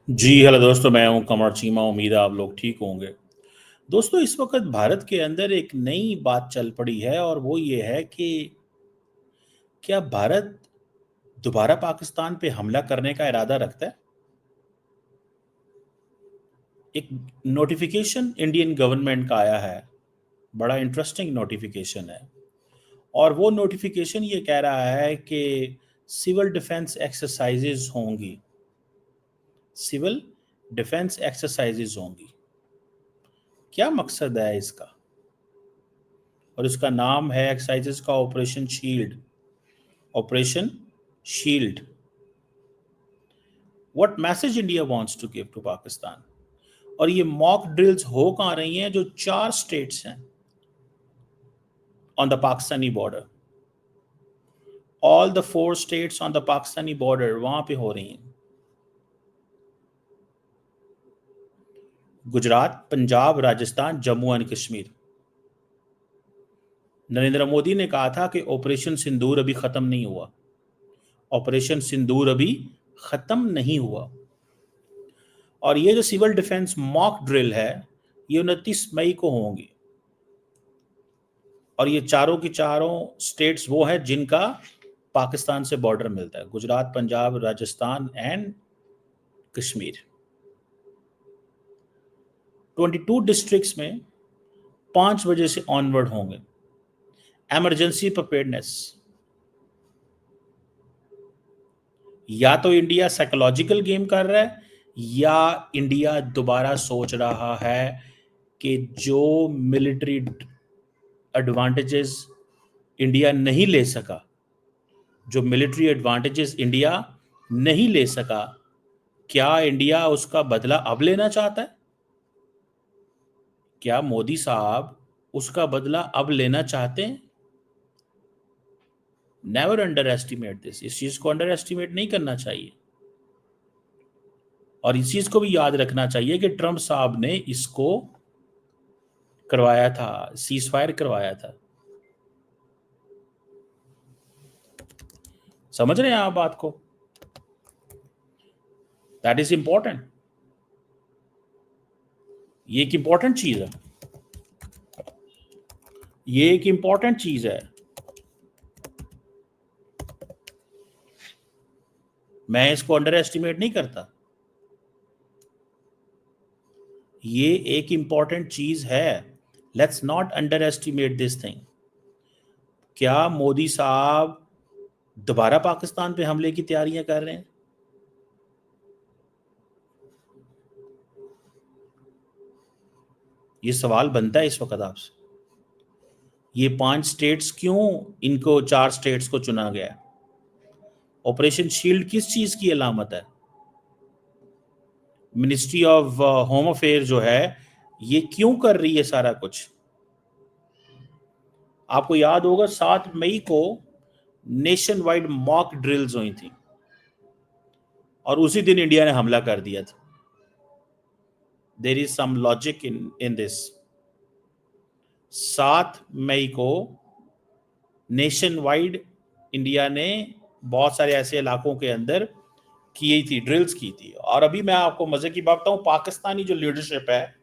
जी hello दोस्तों, मैं हूं कमर चीमा। उम्मीद है आप लोग ठीक होंगे। दोस्तों, इस वक्त भारत के अंदर एक नई बात चल पड़ी है और वो ये है कि क्या भारत दोबारा पाकिस्तान पे हमला करने का इरादा रखता है। एक नोटिफिकेशन इंडियन गवर्नमेंट का आया है, बड़ा इंटरेस्टिंग नोटिफिकेशन है। और वो नोटिफिकेशन ये कह रहा है कि सिविल डिफेंस एक्सरसाइजेज होंगी, सिविल डिफेंस एक्सरसाइजेज होंगी। क्या मकसद है इसका? और इसका नाम है एक्सरसाइजेस का operation shield. Operation shield. What message India wants to give to Pakistan. और ये मॉक ड्रिल्स हो कहाँ रही हैं? जो 4 स्टेट्स हैं on the Pakistani border, all the 4 states on the Pakistani border, वहां पे हो रही हैं। गुजरात, पंजाब, राजस्थान, जम्मू एंड कश्मीर। नरेंद्र मोदी ने कहा था कि ऑपरेशन सिंदूर अभी खत्म नहीं हुआ। ऑपरेशन सिंदूर अभी खत्म नहीं हुआ। और ये जो सिविल डिफेंस मॉक ड्रिल है, ये 29 मई को होंगी। और ये चारों की चारों स्टेट्स वो हैं जिनका पाकिस्तान से बॉर्डर मिलता है, गुजरात, पंजाब, राजस्थान एंड कश्मीर। 22 डिस्ट्रिक्ट्स में 5 बजे से ऑनवर्ड होंगे। Emergency preparedness. या तो इंडिया साइकोलॉजिकल गेम कर रहा है, या इंडिया दोबारा सोच रहा है कि जो मिलिट्री एडवांटेजेस इंडिया नहीं ले सका, जो मिलिट्री एडवांटेजेस इंडिया नहीं ले सका, क्या इंडिया उसका बदला अब लेना चाहता है? क्या मोदी साहब उसका बदला अब लेना चाहते हैं? Never under estimate this. इस चीज को अंडर एस्टिमेट नहीं करना चाहिए। और इस चीज को भी याद रखना चाहिए कि ट्रंप साहब ने इसको करवाया था, सीज फायर करवाया था। समझ रहे हैं आप बात को? That is important. ये एक इंपॉर्टेंट चीज है। ये एक इंपॉर्टेंट चीज है। मैं इसको अंडर एस्टिमेट नहीं करता। ये एक इंपॉर्टेंट चीज है। Let's not under estimate this thing. क्या मोदी साहब दोबारा पाकिस्तान पे हमले की तैयारियां कर रहे हैं? ये सवाल बनता है इस वक्त आपसे। ये 5 स्टेट्स क्यों, इनको 4 स्टेट्स को चुना गया? ऑपरेशन शील्ड किस चीज की अलामत है? मिनिस्ट्री ऑफ होम अफेयर जो है, ये क्यों कर रही है सारा कुछ? आपको याद होगा 7 मई को नेशन वाइड मॉक ड्रिल्स हुई थी और उसी दिन इंडिया ने हमला कर दिया था। There is some logic in this. 7 मई को नेशन वाइड इंडिया ने बहुत सारे ऐसे इलाकों के अंदर की थी, ड्रिल्स की थी। और अभी मैं आपको मजे की बात बताऊं, पाकिस्तानी जो लीडरशिप है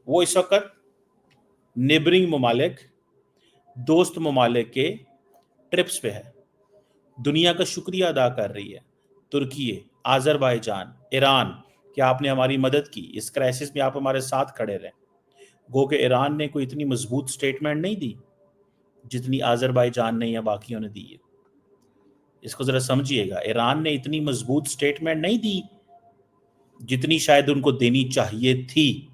वो इस वक्त नेबरिंग ममालिक, दोस्त ममालिक के ट्रिप्स पे है, दुनिया का शुक्रिया अदा कर रही है। तुर्की, आज़रबाईजान, ईरान, क्या आपने हमारी मदद की इस क्राइसिस में, आप हमारे साथ खड़े रहे। गो के ईरान ने कोई इतनी मजबूत स्टेटमेंट नहीं दी जितनी आज़रबाईजान ने या बाकियों ने दी है। इसको जरा समझिएगा, ईरान ने इतनी मजबूत स्टेटमेंट नहीं दी जितनी शायद उनको देनी चाहिए थी।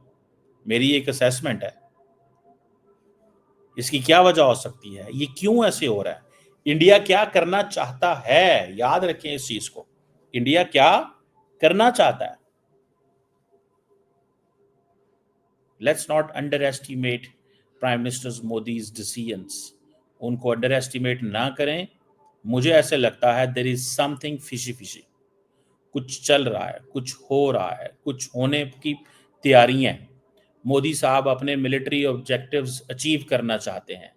मेरी एक असेसमेंट है। इसकी क्या वजह हो सकती है? ये क्यों ऐसे हो रहा है? इंडिया क्या करना चाहता है? याद रखें इस चीज को। इंडिया क्या करना चाहता है? Let's not underestimate prime minister Modi's decisions. उनको अंडर एस्टिमेट ना करें। मुझे ऐसे लगता है there is something fishy fishy. कुछ चल रहा है, कुछ हो रहा है, कुछ होने की तैयारियां हैं। मोदी साहब अपने मिलिट्री ऑब्जेक्टिव्स अचीव करना चाहते हैं।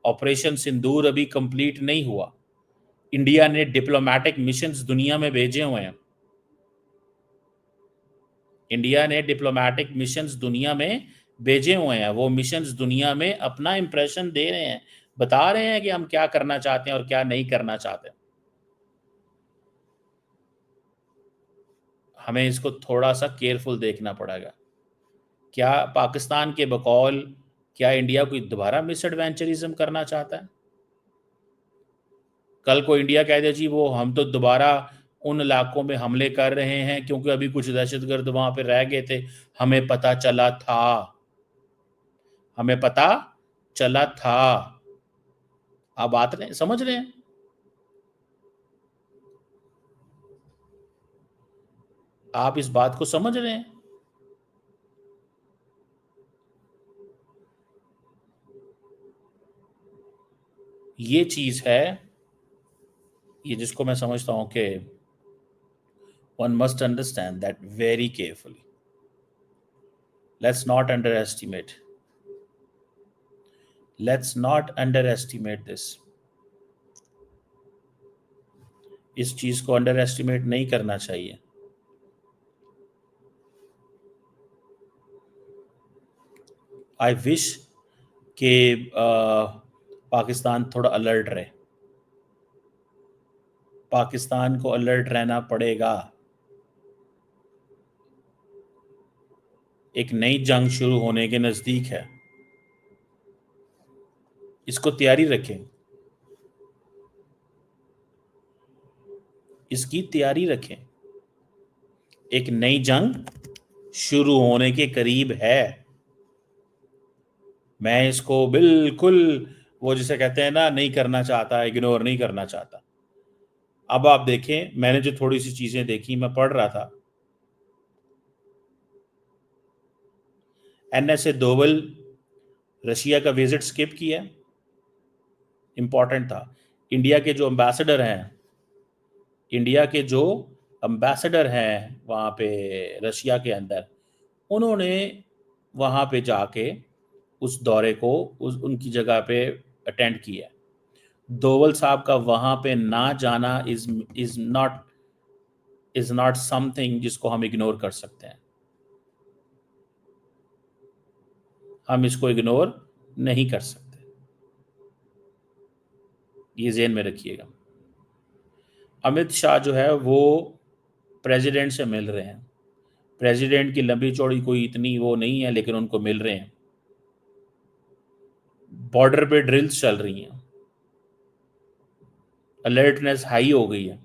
ऑपरेशन सिंदूर अभी कंप्लीट नहीं हुआ। इंडिया ने डिप्लोमेटिक मिशंस दुनिया में भेजे हुए हैं। इंडिया ने डिप्लोमेटिक मिशंस दुनिया में भेजे हुए हैं, वो मिशंस दुनिया में अपना इंप्रेशन दे रहे हैं, बता रहे हैं कि हम क्या करना चाहते हैं और क्या नहीं करना चाहते। हमें इसको थोड़ा सा केयरफुल देखना पड़ेगा। क्या पाकिस्तान के बकौल क्या इंडिया कोई दोबारा मिस एडवेंचरिज्म करना चाहता है? कल को इंडिया कह दे जी वो हम तो दोबारा उन इलाकों में हमले कर रहे हैं क्योंकि अभी कुछ दहशतगर्द वहां पे रह गए थे, हमें पता चला था, हमें पता चला था। आप बात रहे समझ रहे हैं? आप इस बात को समझ रहे हैं? ये चीज है, ये जिसको मैं समझता हूं कि one must understand that very carefully. Let's not underestimate. Let's not underestimate this. इस चीज को अंडर एस्टिमेट नहीं करना चाहिए। आई विश कि पाकिस्तान थोड़ा अलर्ट रहे। पाकिस्तान को अलर्ट रहना पड़ेगा। एक नई जंग शुरू होने के नजदीक है, इसको तैयारी रखें, इसकी तैयारी रखें। एक नई जंग शुरू होने के करीब है। मैं इसको बिल्कुल वो जिसे कहते हैं ना नहीं करना चाहता, इग्नोर नहीं करना चाहता। अब आप देखें, मैंने जो थोड़ी सी चीजें देखी, मैं पढ़ रहा था, एनएसए दोवल रशिया का विजिट स्किप किया, इंपॉर्टेंट था। इंडिया के जो एम्बेसडर हैं, इंडिया के जो एम्बेसडर हैं वहाँ पे रशिया के अंदर, उन्होंने वहाँ पे जाके उस दौरे को उनकी जगह पे अटेंड किया। दोवल साहब का वहाँ पे ना जाना इज नॉट समथिंग जिसको हम इग्नोर कर सकते हैं। हम इसको इग्नोर नहीं कर सकते, ये ज़हन में रखिएगा। अमित शाह जो है वो प्रेसिडेंट से मिल रहे हैं। प्रेसिडेंट की लंबी चौड़ी कोई इतनी वो नहीं है, लेकिन उनको मिल रहे हैं। बॉर्डर पे ड्रिल्स चल रही हैं, अलर्टनेस हाई हो गई है।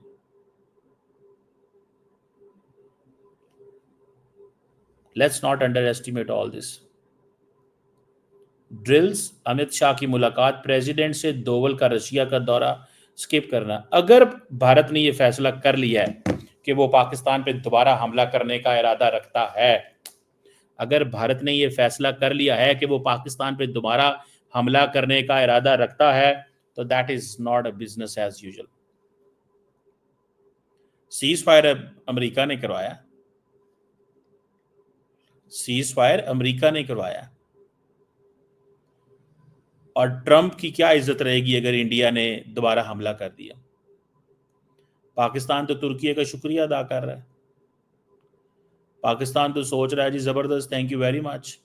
Let's not under estimate all this drills. Amit Shah की मुलाकात, प्रेसिडेंट से दोवल का रशिया का दौरा स्किप करना। अगर भारत ने यह फैसला कर लिया है कि वो पाकिस्तान पे दोबारा हमला करने का इरादा रखता है, अगर भारत ने यह फैसला कर लिया है कि वो पाकिस्तान पे दोबारा हमला करने का इरादा रखता है, तो that is not a business as usual. Ceasefire America ने करवाया, सीज फायर अमेरिका ने करवाया, और ट्रंप की क्या इज्जत रहेगी अगर इंडिया ने दोबारा हमला कर दिया? पाकिस्तान तो तुर्की का शुक्रिया अदा कर रहा है। पाकिस्तान तो सोच रहा है जी जबरदस्त, थैंक यू वेरी मच।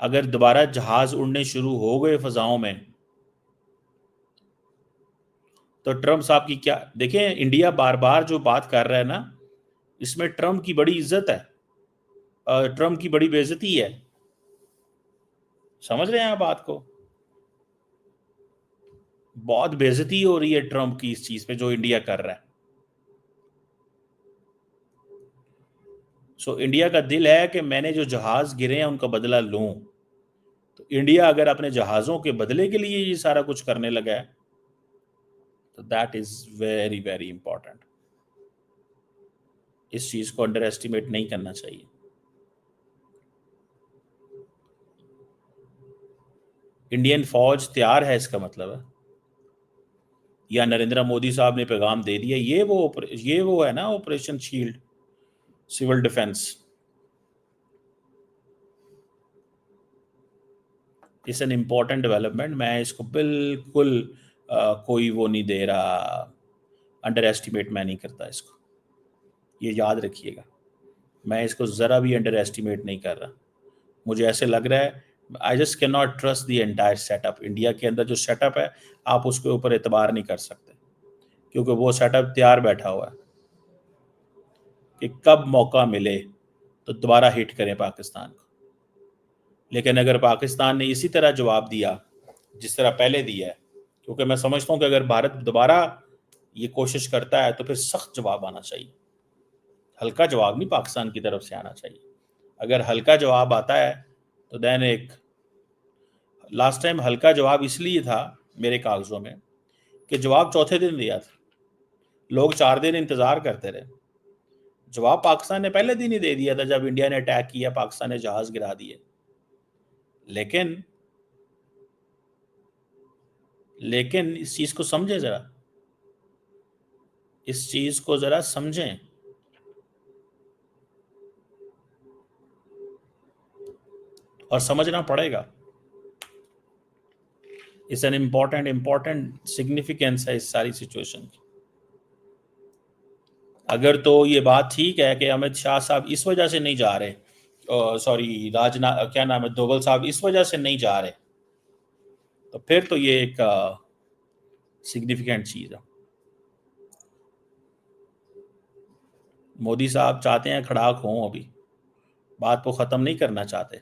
अगर दोबारा जहाज उड़ने शुरू हो गए फजाओं में, तो ट्रंप साहब की क्या, देखें इंडिया बार बार जो बात कर रहा है ना, इसमें ट्रंप की बड़ी इज्जत है, ट्रंप की बड़ी बेइज्जती है। समझ रहे हैं आप बात को? बहुत बेइज्जती हो रही है ट्रंप की इस चीज पे जो इंडिया कर रहा है। सो इंडिया का दिल है कि मैंने जो जहाज गिरे हैं उनका बदला लूं। तो इंडिया अगर अपने जहाजों के बदले के लिए ये सारा कुछ करने लगा है, तो that is very very important. इस चीज को अंडर एस्टिमेट नहीं करना चाहिए। इंडियन फौज तैयार है, इसका मतलब है, या नरेंद्र मोदी साहब ने पैगाम दे दिया, ये वो है ना operation shield, civil defence. It's an important development. मैं इसको बिल्कुल कोई वो नहीं दे रहा, अंडर एस्टिमेट मैं नहीं करता इसको। ये याद रखिएगा, मैं इसको ज़रा भी अंडर एस्टिमेट नहीं कर रहा। मुझे ऐसे लग रहा है, I just can not trust the entire setup. India के अंदर जो सेटअप है, आप उसके ऊपर एतबार नहीं कर सकते, क्योंकि वो सेटअप तैयार बैठा हुआ है कि कब मौका मिले तो दोबारा हिट करें पाकिस्तान को। लेकिन अगर पाकिस्तान ने इसी तरह जवाब दिया जिस तरह पहले दिया है, क्योंकि मैं समझता हूँ कि अगर भारत दोबारा ये कोशिश करता है तो फिर सख्त जवाब आना चाहिए, हल्का जवाब नहीं पाकिस्तान की तरफ से आना चाहिए। अगर हल्का जवाब आता है तो देन एक लास्ट टाइम हल्का जवाब इसलिए था मेरे कागजों में कि जवाब चौथे दिन दिया था, लोग 4 दिन इंतजार करते रहे। जवाब पाकिस्तान ने पहले दिन ही दे दिया था जब इंडिया ने अटैक किया, पाकिस्तान ने जहाज गिरा दिए। लेकिन इस चीज को समझें जरा, इस चीज को जरा समझें। और समझना पड़ेगा, इट्स एन इम्पोर्टेंट सिग्निफिकेंस है इस सारी सिचुएशन की। अगर तो ये बात ठीक है कि अमित शाह साहब इस वजह से नहीं जा रहे, सॉरी राजनाथ क्या नाम है डोवल साहब इस वजह से नहीं जा रहे, तो फिर तो ये एक सिग्निफिकेंट चीज है। मोदी साहब चाहते हैं खड़ाक हों, अभी बात को ख़त्म नहीं करना चाहते।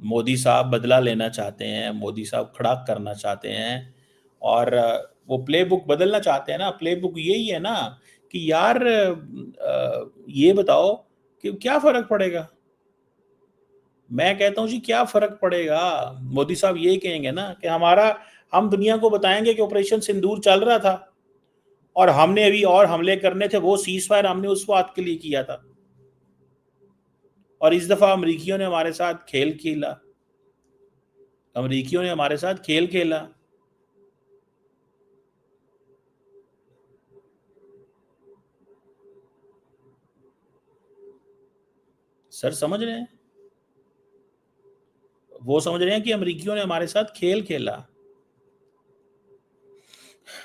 मोदी साहब बदला लेना चाहते हैं, मोदी साहब खड़ाक करना चाहते हैं, और वो प्ले बुक बदलना चाहते हैं ना। प्ले बुक यही है ना कि यार ये बताओ कि क्या फ़र्क पड़ेगा। मैं कहता हूँ जी क्या फ़र्क पड़ेगा। मोदी साहब यही कहेंगे ना कि हम दुनिया को बताएंगे कि ऑपरेशन सिंदूर चल रहा था और हमने अभी और हमले करने थे, वो सीज फायर हमने उस बात के लिए किया था, और इस दफा अमरीकियों ने हमारे साथ खेल खेला, अमरीकियों ने हमारे साथ खेल खेला। सर समझ रहे हैं, वो समझ रहे हैं कि अमरीकियों ने हमारे साथ खेल खेला।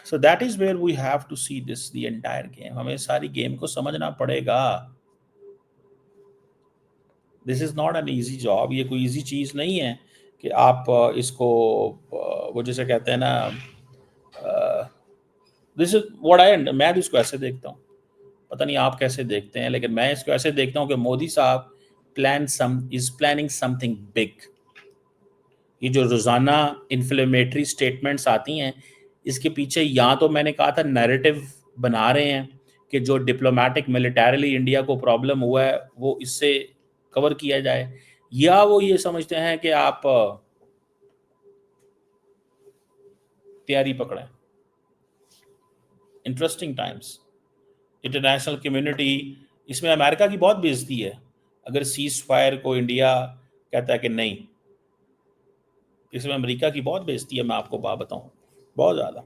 So that is where we have to see this the entire game. हमें सारी गेम को समझना पड़ेगा। This is not an easy job, ये कोई इजी चीज नहीं है कि आप इसको वो जैसे कहते हैं ना, दिस इज व्हाट आई, मैं भी इसको ऐसे देखता हूँ, पता नहीं आप कैसे देखते हैं, लेकिन मैं इसको ऐसे देखता हूँ कि मोदी साहब प्लानिंग समथिंग बिग। ये जो रोज़ाना इन्फ्लेमेटरी स्टेटमेंट्स आती हैं, इसके पीछे या तो मैंने कहा था नैरेटिव बना रहे हैं कि जो डिप्लोमेटिक मिलिटरीली इंडिया को प्रॉब्लम हुआ है वो इससे कवर किया जाए, या वो ये समझते हैं कि आप तैयारी पकड़ें। Interesting times. इंटरनेशनल कम्युनिटी, इसमें अमेरिका की बहुत बेइज्जती है अगर सीज फायर को इंडिया कहता है कि नहीं। इसमें अमेरिका की बहुत बेइज्जती है, मैं आपको बात बताऊं, बहुत ज़्यादा।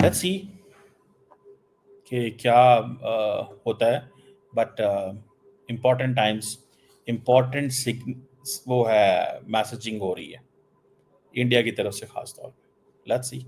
लेट्स सी कि क्या होता है, बट इम्पोर्टेंट टाइम्स, इम्पोर्टेंट वो है मैसेजिंग हो रही है इंडिया की तरफ से खास तौर पे। Let's see.